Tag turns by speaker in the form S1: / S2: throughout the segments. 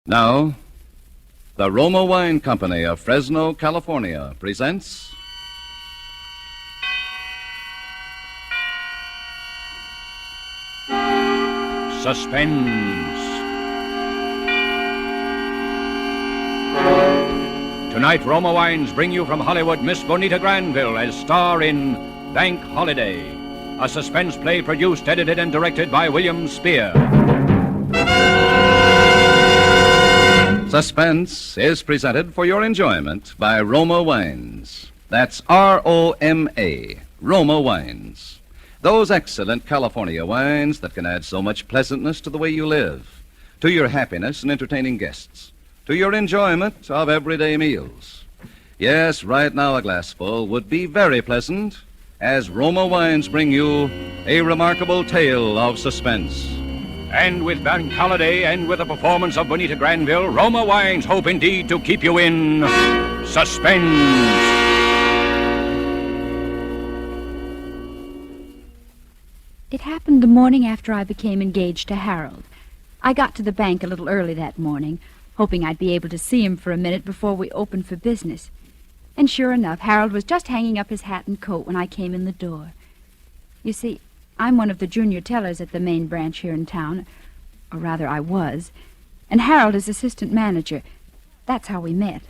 S1: Now, the Roma Wine Company of Fresno, California presents...
S2: Suspense. Tonight, Roma Wines bring you from Hollywood Miss Bonita Granville as star in Bank Holiday, a suspense play produced, edited, and directed by William Spear.
S1: Suspense is presented for your enjoyment by Roma Wines. That's R-O-M-A, Roma Wines. Those excellent California wines that can add so much pleasantness to the way you live, to your happiness in entertaining guests, to your enjoyment of everyday meals. Yes, right now a glassful would be very pleasant as Roma Wines bring you a remarkable tale of suspense.
S2: And with Bank Holiday and with the performance of Bonita Granville, Roma Wines hope indeed to keep you in suspense.
S3: It happened the morning after I became engaged to Harold. I got to the bank a little early that morning, hoping I'd be able to see him for a minute before we opened for business. And sure enough, Harold was just hanging up his hat and coat when I came in the door. You see, I'm one of the junior tellers at the main branch here in town, or rather I was, and Harold is assistant manager. That's how we met.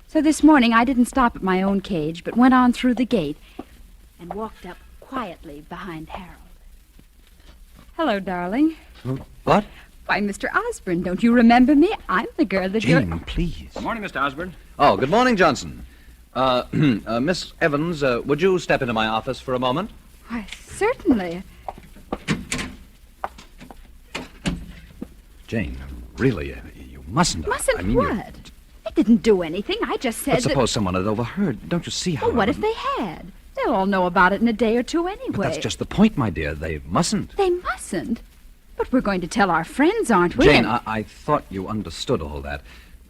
S3: So this morning I didn't stop at my own cage, but went on through the gate and walked up quietly behind Harold. Hello, darling.
S4: What?
S3: Why, Mr. Osborne, don't you remember me? I'm the girl that
S4: Jane, please.
S2: Good morning, Mr. Osborne.
S4: Oh, good morning, Johnson. Miss Evans, would you step into my office for a moment?
S3: Why, certainly.
S4: Jane, really, you mustn't.
S3: Mustn't
S4: I mean,
S3: what? I didn't do anything. I just said
S4: But suppose someone had overheard. Don't you see how...
S3: Well, what if they had? They'll all know about it in a day or two anyway.
S4: But that's just the point, my dear. They mustn't.
S3: They mustn't? But we're going to tell our friends, aren't we?
S4: Jane, I thought you understood all that.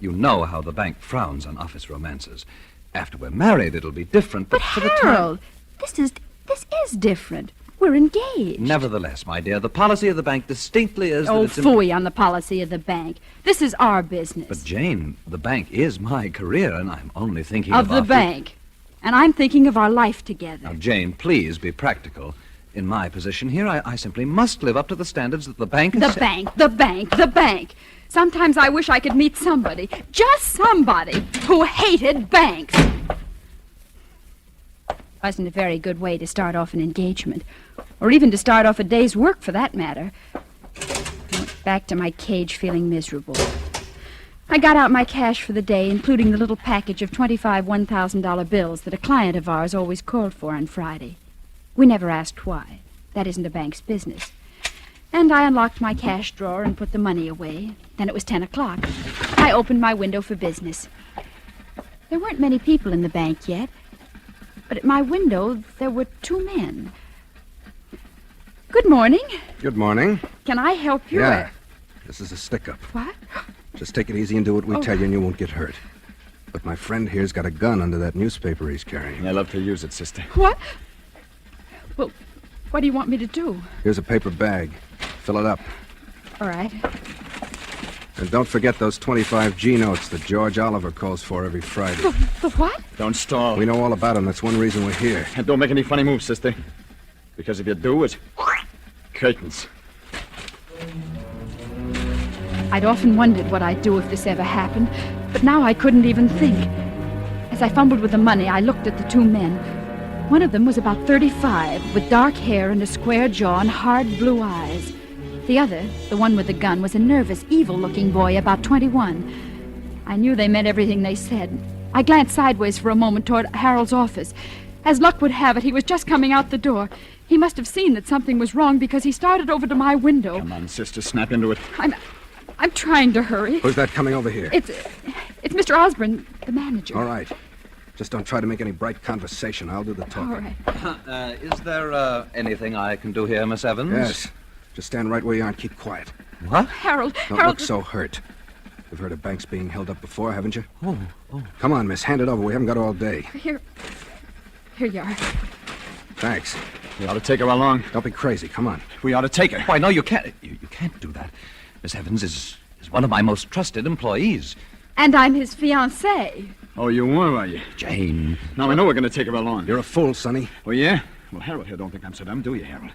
S4: You know how the bank frowns on office romances. After we're married, it'll be different.
S3: But
S4: for
S3: Harold,
S4: the time...
S3: this is different. We're engaged.
S4: Nevertheless, my dear, the policy of the bank distinctly is that it's...
S3: phooey on the policy of the bank. This is our business.
S4: But, Jane, the bank is my career, and I'm only thinking
S3: of the bank. And I'm thinking of our life together.
S4: Now, Jane, please be practical. In my position here, I simply must live up to the standards that the bank has set.
S3: The bank. Sometimes I wish I could meet somebody, just somebody, who hated banks. Wasn't a very good way to start off an engagement, or even to start off a day's work, for that matter. I went back to my cage feeling miserable. I got out my cash for the day, including the little package of 25 $1,000 bills that a client of ours always called for on Friday. We never asked why. That isn't a bank's business. And I unlocked my cash drawer and put the money away. Then it was 10 o'clock. I opened my window for business. There weren't many people in the bank yet, but at my window there were two men. Good morning.
S5: Good morning.
S3: Can I help you?
S5: Yeah. This is a stick-up.
S3: What?
S5: Just take it easy and do what we tell you and you won't get hurt. But my friend here's got a gun under that newspaper he's carrying.
S6: I love to use it, sister.
S3: What? Well, what do you want me to do?
S5: Here's a paper bag. Fill it up.
S3: All right.
S5: And don't forget those 25 G notes that George Oliver calls for every Friday.
S3: The what?
S6: Don't stall.
S5: We know all about them. That's one reason we're here.
S6: And don't make any funny moves, sister. Because if you do, it's curtains.
S3: I'd often wondered what I'd do if this ever happened, but now I couldn't even think. As I fumbled with the money, I looked at the two men. One of them was about 35, with dark hair and a square jaw and hard blue eyes. The other, the one with the gun, was a nervous, evil-looking boy about 21. I knew they meant everything they said. I glanced sideways for a moment toward Harold's office. As luck would have it, he was just coming out the door. He must have seen that something was wrong because he started over to my window.
S6: Come on, sister, snap into it.
S3: I'm trying to hurry.
S5: Who's that coming over here?
S3: It's Mr. Osborne, the manager.
S5: All right. Just don't try to make any bright conversation. I'll do the talking.
S3: All right.
S4: Is there anything I can do here, Miss Evans?
S5: Yes. Just stand right where you are and keep quiet.
S4: What?
S3: Harold.
S5: Don't look so hurt. You've heard of banks being held up before, haven't you? Oh. Come on, miss. Hand it over. We haven't got all day.
S3: Here you are.
S5: Thanks.
S6: We ought to take her along.
S5: Don't be crazy. Come on.
S6: We ought to take her.
S4: Why, no, you can't. You can't do that. Miss Evans is He's one of my most trusted employees.
S3: And I'm his fiancée.
S6: Oh, you were you?
S4: Jane.
S6: Now, I know we're going to take her along.
S5: You're a fool, Sonny.
S6: Oh, yeah? Well, Harold here don't think I'm so dumb, do you, Harold?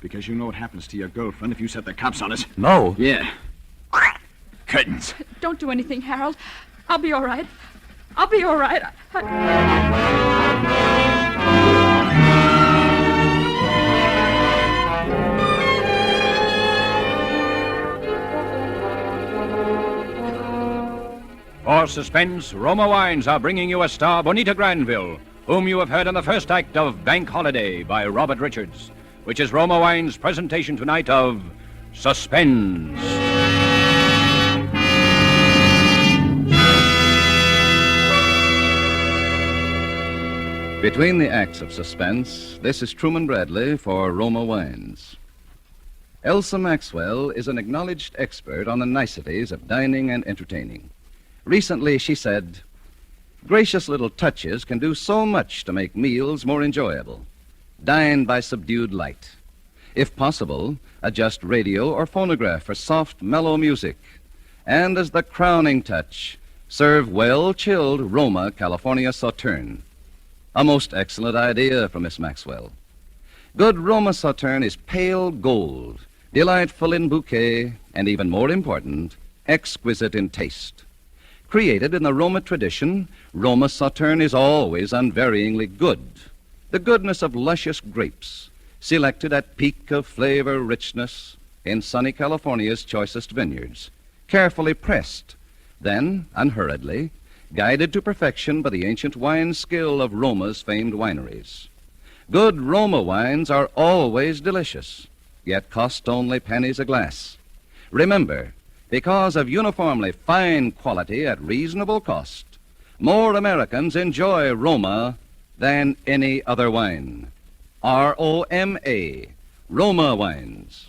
S6: Because you know what happens to your girlfriend if you set the cops on us.
S4: No.
S6: Yeah. Curtains.
S3: Don't do anything, Harold. I'll be all right. I'll be all right.
S2: For suspense, Roma Wines are bringing you a star, Bonita Granville, whom you have heard in the first act of Bank Holiday by Robert Richards, which is Roma Wines' presentation tonight of Suspense.
S1: Between the acts of suspense, this is Truman Bradley for Roma Wines. Elsa Maxwell is an acknowledged expert on the niceties of dining and entertaining. Recently, she said, "Gracious little touches can do so much to make meals more enjoyable. Dine by subdued light. If possible, adjust radio or phonograph for soft, mellow music. And as the crowning touch, serve well-chilled Roma California Sauterne." A most excellent idea from Miss Maxwell. Good Roma Sauterne is pale gold, delightful in bouquet, and even more important, exquisite in taste. Created in the Roma tradition, Roma Sauterne is always unvaryingly good. The goodness of luscious grapes, selected at peak of flavor richness in sunny California's choicest vineyards, carefully pressed, then, unhurriedly, guided to perfection by the ancient wine skill of Roma's famed wineries. Good Roma wines are always delicious, yet cost only pennies a glass. Remember, because of uniformly fine quality at reasonable cost, more Americans enjoy Roma than any other wine. R-O-M-A, Roma Wines.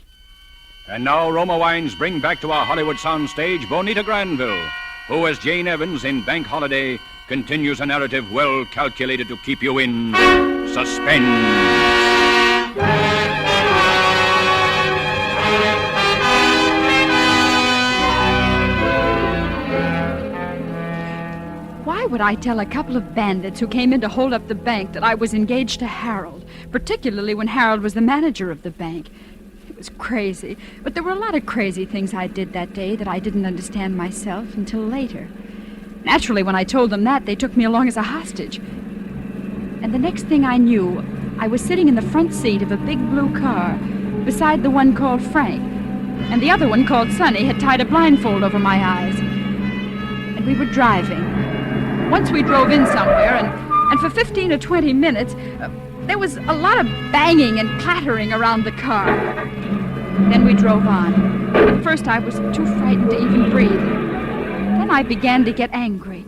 S2: And now Roma Wines bring back to our Hollywood soundstage Bonita Granville, who, as Jane Evans in Bank Holiday, continues a narrative well calculated to keep you in suspense.
S3: Why would I tell a couple of bandits who came in to hold up the bank that I was engaged to Harold, particularly when Harold was the manager of the bank? It was crazy, but there were a lot of crazy things I did that day that I didn't understand myself until later. Naturally, when I told them that, they took me along as a hostage. And the next thing I knew, I was sitting in the front seat of a big blue car beside the one called Frank, and the other one called Sonny had tied a blindfold over my eyes. And we were driving. Once we drove in somewhere, and for 15 or 20 minutes, there was a lot of banging and clattering around the car. Then we drove on. At first, I was too frightened to even breathe. Then I began to get angry.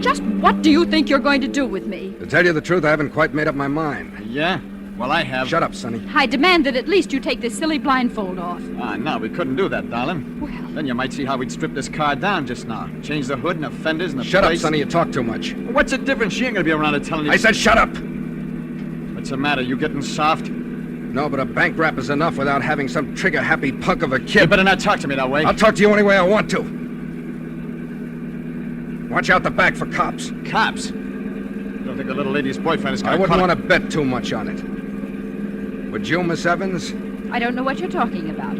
S3: Just what do you think you're going to do with me?
S5: To tell you the truth, I haven't quite made up my mind.
S6: Yeah? Well, I have.
S5: Shut up, Sonny.
S3: I demand that at least you take this silly blindfold off.
S6: No, we couldn't do that, darling.
S3: Well,
S6: Then you might see how we'd strip this car down just now. Change the hood and the fenders and the
S5: Shut up,
S6: plates.
S5: Sonny. You talk too much.
S6: What's the difference? She ain't gonna be around to telling you.
S5: I said shut up!
S6: What's the matter? You getting soft?
S5: No, but a bank rap is enough without having some trigger-happy punk of a
S6: You
S5: kid.
S6: better not talk to me that way.
S5: I'll talk to you any way I want to. Watch out the back for cops.
S6: Cops? You don't think the little lady's boyfriend is gonna
S5: I wouldn't
S6: caught
S5: want to bet too much on it. Would you, Miss Evans?
S3: I don't know what you're talking about.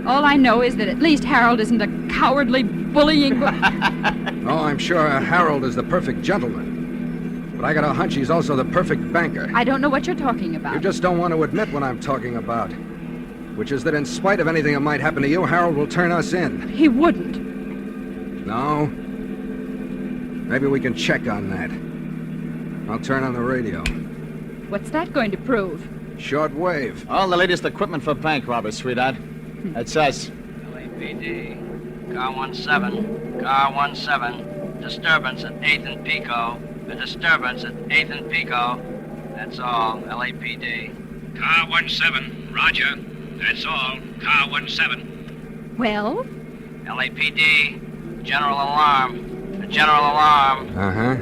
S3: All I know is that at least Harold isn't a cowardly, bullying...
S5: Oh, I'm sure Harold is the perfect gentleman. But I got a hunch he's also the perfect banker.
S3: I don't know what you're talking about.
S5: You just don't want to admit what I'm talking about. Which is that in spite of anything that might happen to you, Harold will turn us in.
S3: He wouldn't.
S5: No? Maybe we can check on that. I'll turn on the radio.
S3: What's that going to prove?
S5: Short wave.
S6: All the latest equipment for bank robbers, sweetheart. That's us.
S7: LAPD. Car 17. Car 17. Disturbance at 8th and Pico. A disturbance at 8th and Pico. That's all. LAPD.
S2: Car 17, roger. That's all. Car 17.
S3: Well?
S7: LAPD. General alarm. A general alarm.
S5: Uh-huh.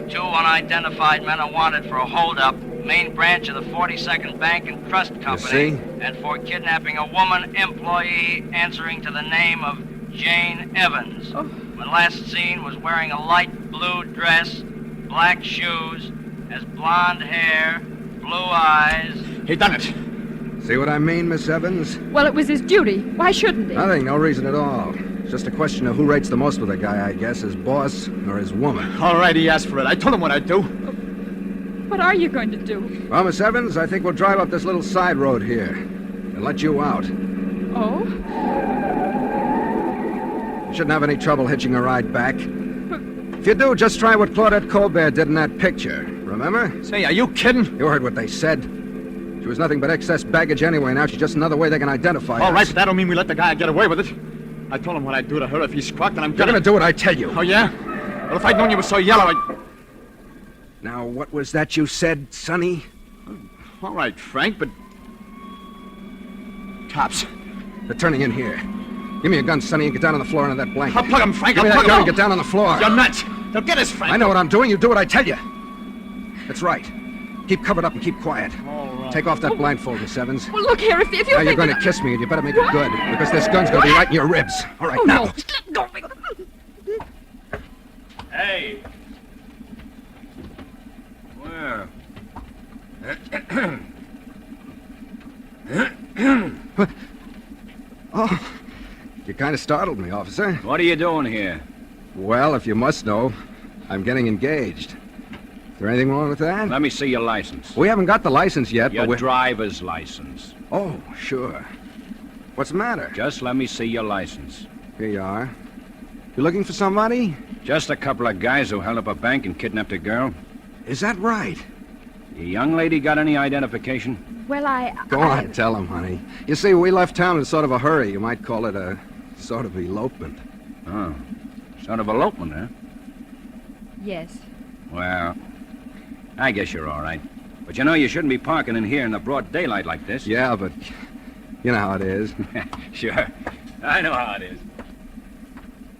S7: 2 unidentified men are wanted for a holdup main branch of the 42nd Bank and Trust Company, and for kidnapping a woman employee answering to the name of Jane Evans. When last seen was wearing a light blue dress, black shoes, has blonde hair, blue eyes.
S6: He done it.
S5: See what I mean, Miss Evans?
S3: Well, it was his duty. Why shouldn't he?
S5: Nothing, no reason at all. It's just a question of who rates the most with a guy, I guess, his boss or his woman.
S6: All right, he asked for it. I told him what I'd do.
S3: What are you going to do?
S5: Well, Miss Evans, I think we'll drive up this little side road here and let you out.
S3: Oh?
S5: You shouldn't have any trouble hitching a ride back. If you do, just try what Claudette Colbert did in that picture. Remember?
S6: Say, are you kidding?
S5: You heard what they said. She was nothing but excess baggage anyway. Now she's just another way they can identify
S6: All
S5: us.
S6: right, but that don't mean we let the guy get away with it. I told him what I'd do to her if he squawked, and I'm
S5: You're gonna do what I tell you.
S6: Oh, yeah? Well, if I'd known you were so yellow,
S5: Now, what was that you said, Sonny?
S6: All right, Frank, but... Cops.
S5: They're turning in here. Give me a gun, Sonny, and get down on the floor under that blanket.
S6: I'll plug him, Frank.
S5: Give me
S6: I'll
S5: that
S6: plug
S5: gun
S6: him.
S5: and get down on the floor.
S6: You're nuts. They'll get us, Frank.
S5: I know what I'm doing. You do what I tell you. That's right. Keep covered up and keep quiet.
S6: All right.
S5: Take off that blindfold, Miss Evans.
S3: Well, look here, if you
S5: Now
S3: think
S5: you're going to
S3: that-
S5: kiss me, and you better make it good, because this gun's going to be right in your ribs. All right,
S3: Oh,
S5: now.
S3: no. Let go.
S2: Hey. Where?
S5: Oh, you kind of startled me, officer.
S2: What are you doing here?
S5: Well, if you must know, I'm getting engaged. Is there anything wrong with that?
S2: Let me see your license.
S5: We haven't got the license yet,
S2: Your
S5: but we're...
S2: driver's license.
S5: Oh, sure. What's the matter?
S2: Just let me see your license.
S5: Here you are. You looking for somebody?
S2: Just a couple of guys who held up a bank and kidnapped a girl.
S5: Is that right?
S2: Your young lady got any identification?
S3: Well,
S5: Go on, tell him, honey. You see, we left town in sort of a hurry. You might call it a sort of elopement.
S2: Oh, sort of elopement, huh?
S3: Yes.
S2: Well, I guess you're all right. But you know you shouldn't be parking in here in the broad daylight like this.
S5: Yeah, but you know how it is.
S2: Sure. I know how it is.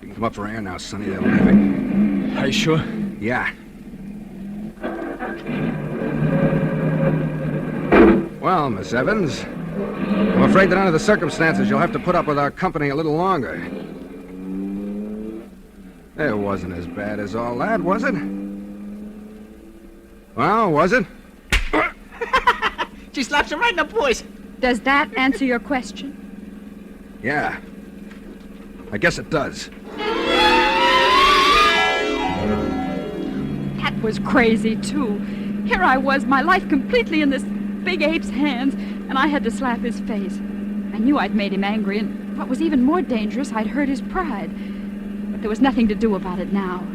S5: You can come up for air now, Sonny. They're leaving.
S6: Are you sure?
S5: Yeah. Well, Miss Evans, I'm afraid that under the circumstances you'll have to put up with our company a little longer. It wasn't as bad as all that, was it? Well, was it?
S6: She slaps him right in the voice.
S3: Does that answer your question?
S5: Yeah. I guess it does.
S3: That was crazy, too. Here I was, my life completely in this big ape's hands, and I had to slap his face. I knew I'd made him angry, and what was even more dangerous, I'd hurt his pride. But there was nothing to do about it now.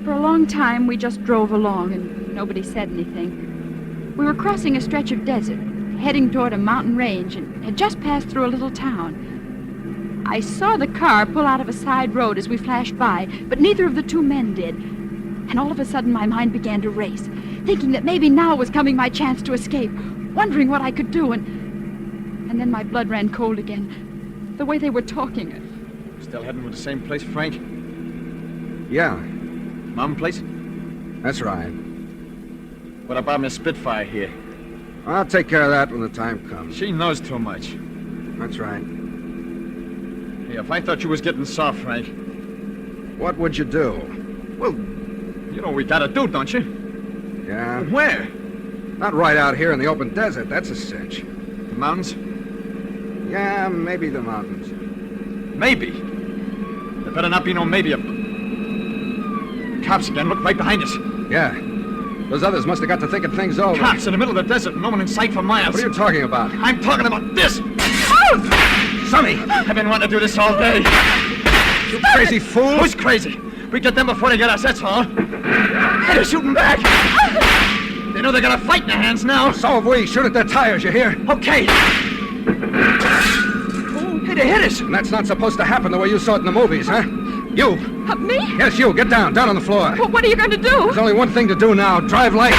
S3: For a long time, we just drove along, and nobody said anything. We were crossing a stretch of desert, heading toward a mountain range, and had just passed through a little town. I saw the car pull out of a side road as we flashed by, but neither of the two men did. And all of a sudden, my mind began to race, thinking that maybe now was coming my chance to escape, wondering what I could do, and then my blood ran cold again. The way they were talking.
S6: Still heading for the same place, Frank?
S5: Yeah,
S6: Mom place?
S5: that's right.
S6: What about Miss Spitfire here?
S5: I'll take care of that when the time comes.
S6: She knows too much.
S5: That's right.
S6: Hey, if I thought you was getting soft, Frank,
S5: What would you do?
S6: well, you know what we gotta do, don't you?
S5: Yeah?
S6: Where?
S5: Not right out here in the open desert. That's a cinch.
S6: The mountains?
S5: Yeah, maybe the mountains.
S6: Maybe. There better not be no maybe. Cops again. Look right behind us.
S5: Yeah. Those others must have got to thinking things over.
S6: Cops in the middle of the desert. No one in sight for miles.
S5: What are you talking about?
S6: I'm talking about this.
S5: Sonny!
S6: I've been wanting to do this all day.
S5: You crazy fool!
S6: Who's crazy? We get them before they get us, that's all. Hey, they're shooting back. They know they got a fight in their hands now.
S5: So have we. Shoot at their tires, you hear?
S6: Okay. Hey, they hit us.
S5: And that's not supposed to happen the way you saw it in the movies, huh? You!
S3: Me?
S5: Yes, you! Get down! Down on the floor!
S3: Well, what are you going to do?
S5: There's only one thing to do now. Drive light!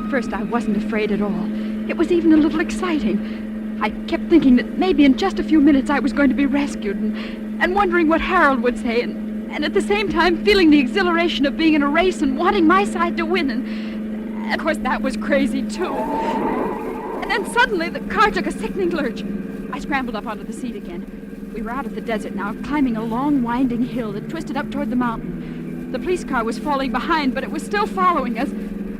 S3: First, I wasn't afraid at all. It was even a little exciting. I kept thinking that maybe in just a few minutes I was going to be rescued, and wondering what Harold would say, and and at the same time feeling the exhilaration of being in a race and wanting my side to win. And, of course, that was crazy, too. And then suddenly the car took a sickening lurch. I scrambled up onto the seat again. We were out of the desert now, climbing a long, winding hill that twisted up toward the mountain. The police car was falling behind, but it was still following us.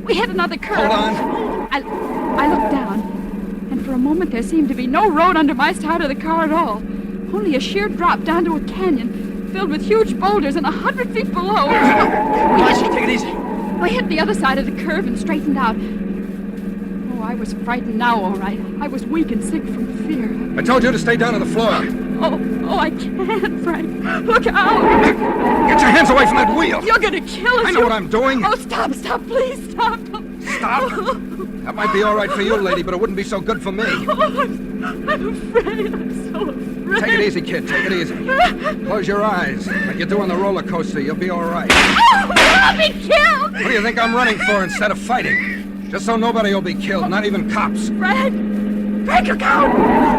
S3: We hit another curve.
S5: Hold on.
S3: I looked down, and for a moment there seemed to be no road under my side of the car at all. Only a sheer drop down to a canyon filled with huge boulders and 100 feet below.
S6: Take it easy.
S3: We hit the other side of the curve and straightened out. Oh, I was frightened now, all right. I was weak and sick from fear.
S5: I told you to stay down on the floor.
S3: Oh, I can't, Frank. Look out.
S5: Get your hands away from that wheel.
S3: You're going to kill us.
S5: I know what I'm doing.
S3: Oh, stop, please, stop.
S5: Stop. That might be all right for you, lady, but it wouldn't be so good for me.
S3: Oh, I'm afraid. I'm so afraid.
S5: Take it easy, kid. Take it easy. Close your eyes. Like you do on the roller coaster, you'll be all right.
S3: Oh, I'll be killed.
S5: What do you think I'm running for instead of fighting? Just so nobody will be killed, not even cops.
S3: Frank, look out.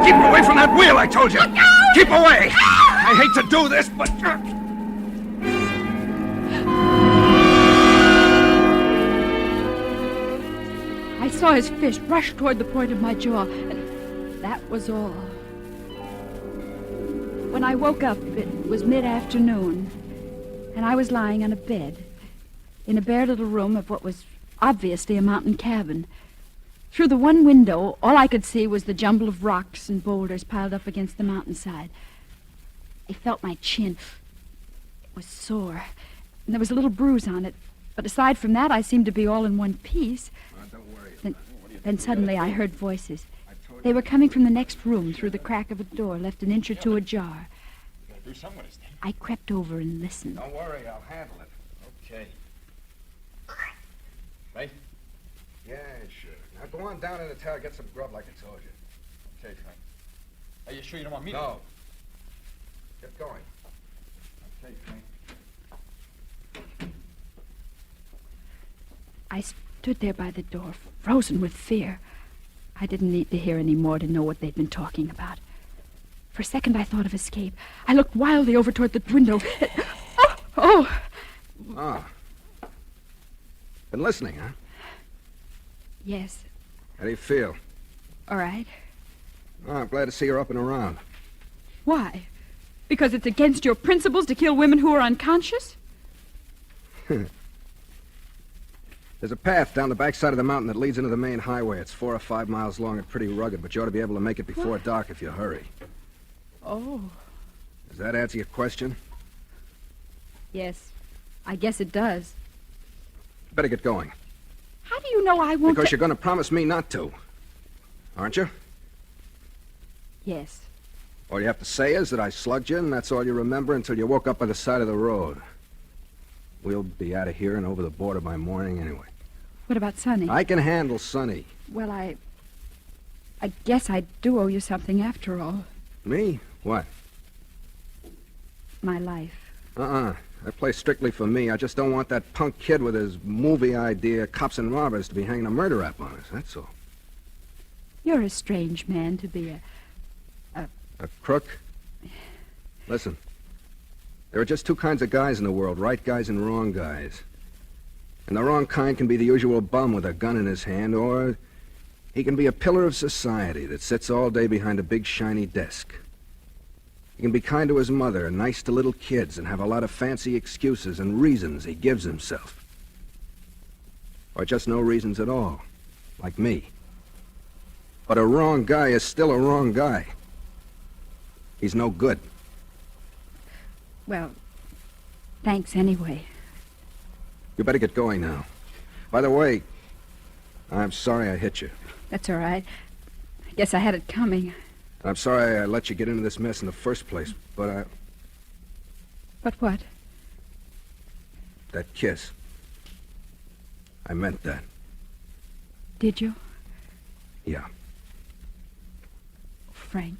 S5: Keep away from that wheel, I told you.
S3: Look out.
S5: Keep away. I hate to do this, but...
S3: I saw his fist rush toward the point of my jaw, and that was all. When I woke up, it was mid-afternoon, and I was lying on a bed in a bare little room of what was obviously a mountain cabin. Through the one window, all I could see was the jumble of rocks and boulders piled up against the mountainside. I felt my chin. It was sore, and there was a little bruise on it, but aside from that, I seemed to be all in one piece. Then suddenly I heard voices. They were coming from the next room through the crack of a door left an inch or two ajar. I crept over and listened.
S5: Don't worry, I'll handle it.
S6: Okay. Right?
S5: Yeah, sure. Now go on down in the tower, get some grub like I told you.
S6: Okay, Frank. Are you sure you don't want me to?
S5: No. Get going.
S6: Okay, Frank.
S3: I stood there by the door, frozen with fear. I didn't need to hear any more to know what they'd been talking about. For a second, I thought of escape. I looked wildly over toward the window. Oh!
S5: Been listening, huh?
S3: Yes.
S5: How do you feel?
S3: All right.
S5: Oh, I'm glad to see you're up and around.
S3: Why? Because it's against your principles to kill women who are unconscious?
S5: There's a path down the backside of the mountain that leads into the main highway. It's 4 or 5 miles long and pretty rugged, but you ought to be able to make it before dark if you hurry.
S3: Oh.
S5: Does that answer your question?
S3: Yes. I guess it does.
S5: Better get going.
S3: How do you know I won't...
S5: Because you're going to promise me not to. Aren't you?
S3: Yes.
S5: All you have to say is that I slugged you, and that's all you remember until you woke up by the side of the road. We'll be out of here and over the border by morning anyway.
S3: What about Sonny?
S5: I can handle Sonny.
S3: Well, I guess I do owe you something after all.
S5: Me? What?
S3: My life.
S5: That plays strictly for me. I just don't want that punk kid with his movie idea, Cops and Robbers, to be hanging a murder rap on us, that's all.
S3: You're a strange man to be
S5: A crook? Listen. There are just two kinds of guys in the world, right guys and wrong guys. And the wrong kind can be the usual bum with a gun in his hand, or he can be a pillar of society that sits all day behind a big shiny desk. He can be kind to his mother and nice to little kids and have a lot of fancy excuses and reasons he gives himself. Or just no reasons at all, like me. But a wrong guy is still a wrong guy. He's no good.
S3: well, thanks anyway.
S5: You better get going now. By the way, I'm sorry I hit you.
S3: That's all right. I guess I had it coming.
S5: I'm sorry I let you get into this mess in the first place, but
S3: But what?
S5: that kiss. I meant that.
S3: Did you?
S5: Yeah.
S3: Frank,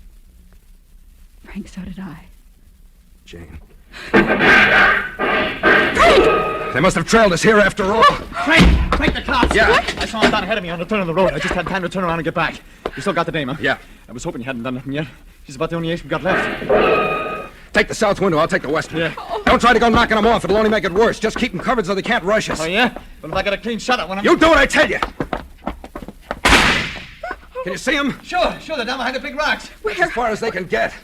S3: so did I.
S5: Jane.
S3: Frank!
S5: They must have trailed us here after all.
S6: Frank, the cops!
S5: Yeah.
S6: I saw him down ahead of me on the turn of the road. I just had time to turn around and get back. You still got the dame, huh?
S5: Yeah.
S6: I was hoping you hadn't done nothing yet. She's about the only ace we got left.
S5: Take the south window, I'll take the west one.
S6: Yeah.
S5: Don't try to go knocking them off. It'll only make it worse. Just keep them covered so they can't rush us.
S6: Oh, yeah? But if I got a clean shot at one of them...
S5: You do what I tell you. Can you see them?
S6: Sure. They're down behind the big rocks.
S5: That's as far as they can get.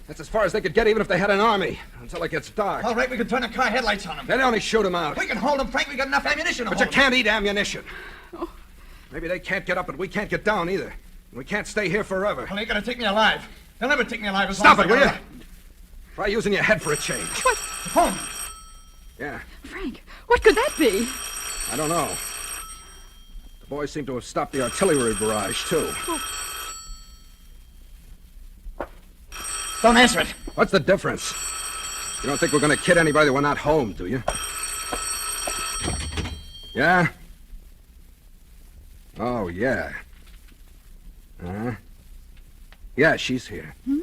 S5: That's as far as they could get even if they had an army. Until it gets dark.
S6: All right, we can turn the car headlights on them.
S5: Then only shoot them out.
S6: We can hold them, Frank. We got enough ammunition to
S5: But
S6: hold
S5: you can't eat ammunition. Maybe they can't get up, but we can't get down either. We can't stay here forever.
S6: Well, they ain't gonna take me alive. They'll never take me alive as
S5: Stop
S6: long
S5: it,
S6: as
S5: will
S6: I
S5: you? Try using your head for a change.
S3: What?
S6: The phone.
S5: Yeah,
S3: Frank, what could that be?
S5: I don't know. The boys seem to have stopped the artillery barrage, too.
S6: Don't answer it.
S5: What's the difference? You don't think we're going to kid anybody that we're not home, do you? Yeah? Oh, yeah. Uh-huh. Yeah, she's here.
S3: Hmm?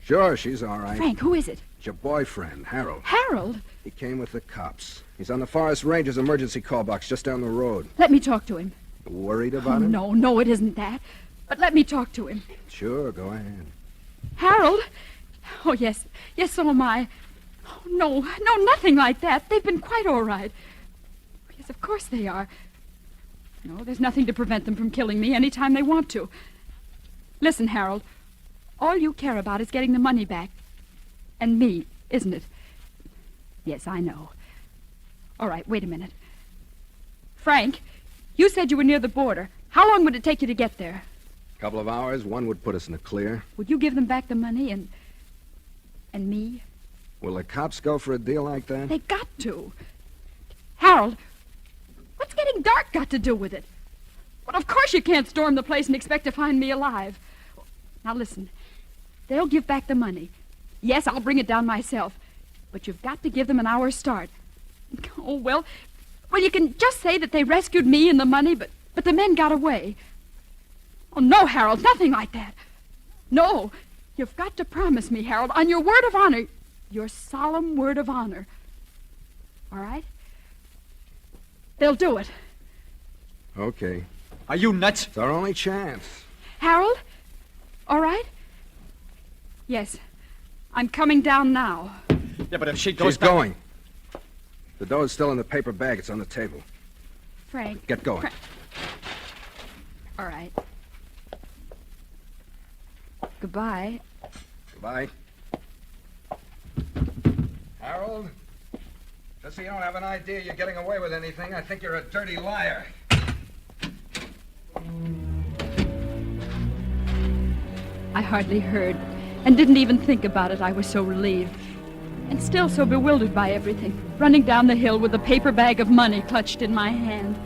S5: Sure, she's all right.
S3: Frank, who is it?
S5: It's your boyfriend, Harold.
S3: Harold?
S5: He came with the cops. He's on the Forest Ranger's emergency call box just down the road.
S3: Let me talk to him.
S5: You worried about him?
S3: No, it isn't that. But let me talk to him.
S5: Sure, go ahead.
S3: Harold? Oh, yes, so am I. Oh, no, nothing like that. They've been quite all right. Yes, of course they are. No, there's nothing to prevent them from killing me any time they want to. Listen, Harold, all you care about is getting the money back. And me, isn't it? Yes, I know. All right, wait a minute. Frank, you said you were near the border. How long would it take you to get there?
S5: Couple of hours, one would put us in the clear.
S3: Would you give them back the money and me?
S5: Will the cops go for a deal like that?
S3: They got to. Harold, what's getting dark got to do with it? Well, of course you can't storm the place and expect to find me alive. Now listen, they'll give back the money. Yes, I'll bring it down myself. But you've got to give them an hour's start. Oh, well, you can just say that they rescued me and the money, but the men got away. Oh, no, Harold, nothing like that. No, you've got to promise me, Harold, on your word of honor, your solemn word of honor. All right? They'll do it.
S5: Okay.
S6: Are you nuts?
S5: It's our only chance.
S3: Harold? All right? Yes. I'm coming down now.
S6: Yeah, but if she goes
S5: She's
S6: back...
S5: going. The dough's still in the paper bag. It's on the table.
S3: Frank.
S5: Get going.
S3: All right. Goodbye.
S5: Goodbye. Harold, just so you don't have an idea you're getting away with anything, I think you're a dirty liar.
S3: I hardly heard and didn't even think about it. I was so relieved and still so bewildered by everything, running down the hill with a paper bag of money clutched in my hand.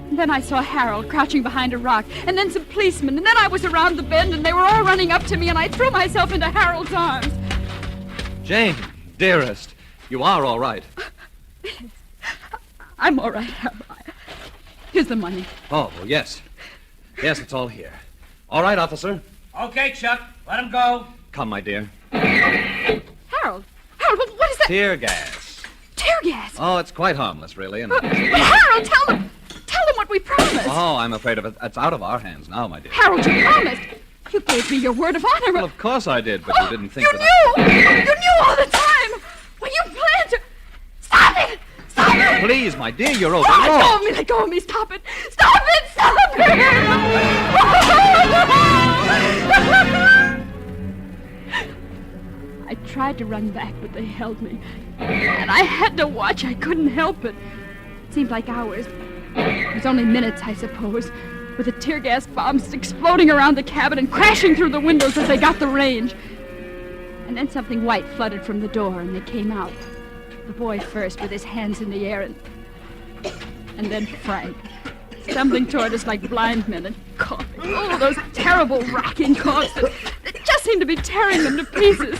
S3: And then I saw Harold crouching behind a rock, and then some policemen, and then I was around the bend, and they were all running up to me, and I threw myself into Harold's arms.
S4: Jane, dearest, you are all right.
S3: I'm all right, Harold. Here's the money.
S4: Oh, well, yes. Yes, it's all here. All right, officer.
S7: Okay, Chuck. Let him go.
S4: Come, my dear.
S3: Harold, what is that?
S4: Tear gas.
S3: Tear gas.
S4: Oh, it's quite harmless, really. And...
S3: But Harold, tell them what we promised.
S4: Oh, I'm afraid of it. It's out of our hands now, my dear.
S3: Harold, you promised. You gave me your word of honor.
S4: Well, of course I did, but you didn't think
S3: You
S4: that
S3: knew all the time. Well, you planned to... Stop it! Stop it!
S4: Please, my dear, you're over.
S3: Oh, let go of me, stop it! Stop it! Stop it! I tried to run back, but they held me. And I had to watch. I couldn't help it. It seemed like hours. It was only minutes, I suppose, with the tear gas bombs exploding around the cabin and crashing through the windows as they got the range. And then something white flooded from the door, and they came out. The boy first, with his hands in the air, and then Frank, stumbling toward us like blind men and coughing. Oh, those terrible rocking coughs that just seemed to be tearing them to pieces.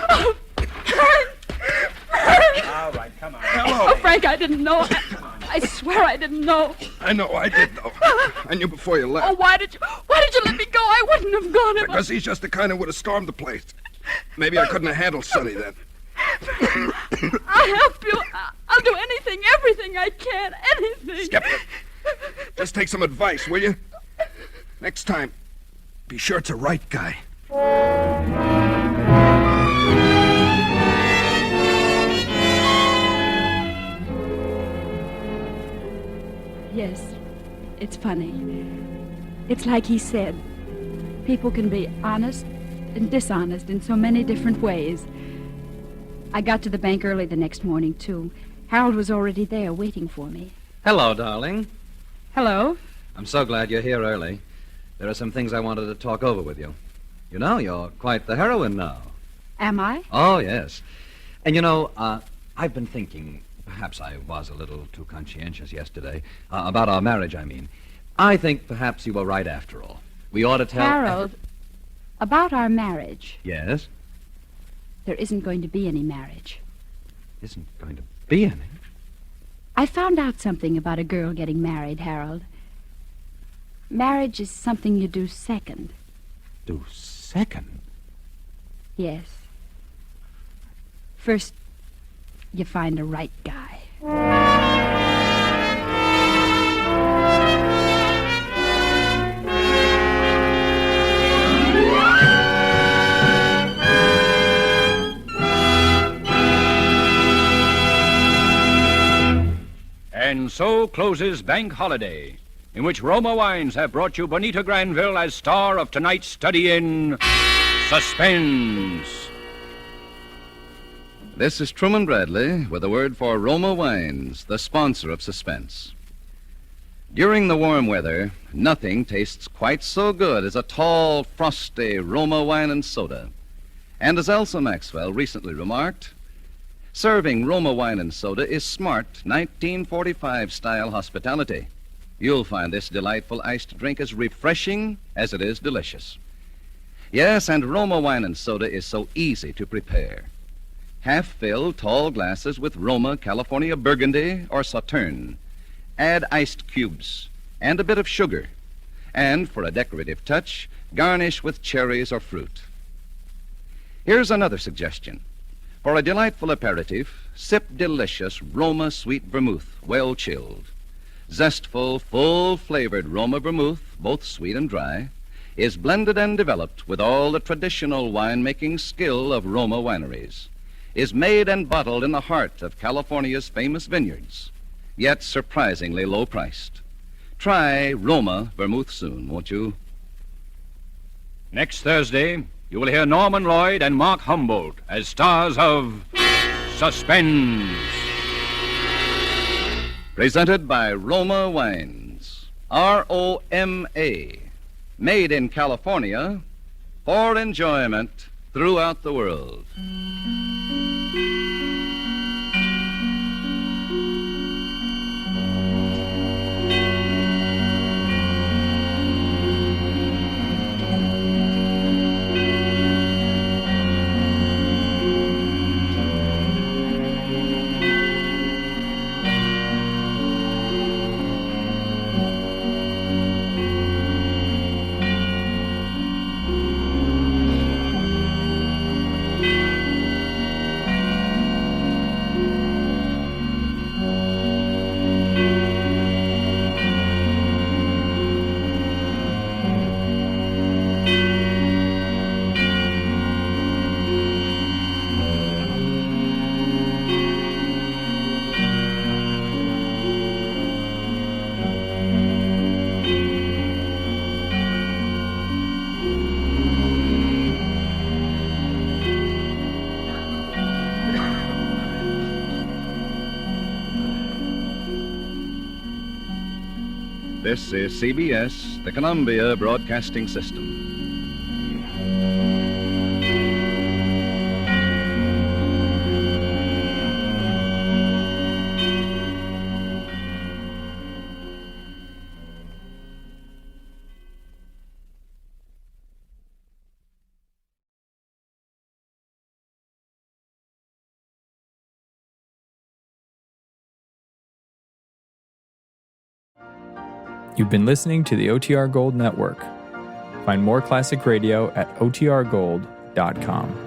S3: Oh, Frank!
S2: All right, come on.
S5: Hello.
S3: Oh, Frank, I didn't know. I swear I didn't know.
S5: I know, I did, though. I knew before you left.
S3: Oh, why did you let me go? I wouldn't have gone if
S5: Because he's just the kind who would have stormed the place. Maybe I couldn't have handled Sonny then.
S3: I'll help you. I'll do anything, everything I can, anything.
S5: Skip it. Just take some advice, will you? Next time, be sure it's a right guy.
S3: Yes, it's funny. It's like he said. People can be honest and dishonest in so many different ways. I got to the bank early the next morning, too. Harold was already there waiting for me.
S4: Hello, darling.
S3: Hello?
S4: I'm so glad you're here early. There are some things I wanted to talk over with you. You know, you're quite the heroine now.
S3: Am I?
S4: Oh, yes. And you know, I've been thinking, perhaps I was a little too conscientious yesterday, about our marriage, I mean. I think perhaps you were right after all. We ought to tell...
S3: Harold, about our marriage.
S4: Yes?
S3: There isn't going to be any marriage.
S4: Isn't going to be any?
S3: I found out something about a girl getting married, Harold. Marriage is something you do second.
S4: Do second?
S3: Yes. First, you find the right guy.
S2: And so closes Bank Holiday, in which Roma Wines have brought you Bonita Granville as star of tonight's study in suspense.
S1: This is Truman Bradley with a word for Roma Wines, the sponsor of Suspense. During the warm weather, nothing tastes quite so good as a tall, frosty Roma wine and soda. And as Elsa Maxwell recently remarked, serving Roma wine and soda is smart 1945-style hospitality. You'll find this delightful iced drink as refreshing as it is delicious. Yes, and Roma wine and soda is so easy to prepare. Half-filled tall glasses with Roma California Burgundy or Sauterne. Add iced cubes and a bit of sugar. And for a decorative touch, garnish with cherries or fruit. Here's another suggestion. For a delightful aperitif, sip delicious Roma sweet vermouth, well chilled. Zestful, full-flavored Roma vermouth, both sweet and dry, is blended and developed with all the traditional wine-making skill of Roma wineries, is made and bottled in the heart of California's famous vineyards, yet surprisingly low-priced. Try Roma vermouth soon, won't you?
S2: Next Thursday, you will hear Norman Lloyd and Mark Humboldt as stars of Suspense.
S1: Presented by Roma Wines. R-O-M-A. Made in California for enjoyment throughout the world. This is CBS, the Columbia Broadcasting System.
S8: You've been listening to the OTR Gold Network. Find more classic radio at otrgold.com.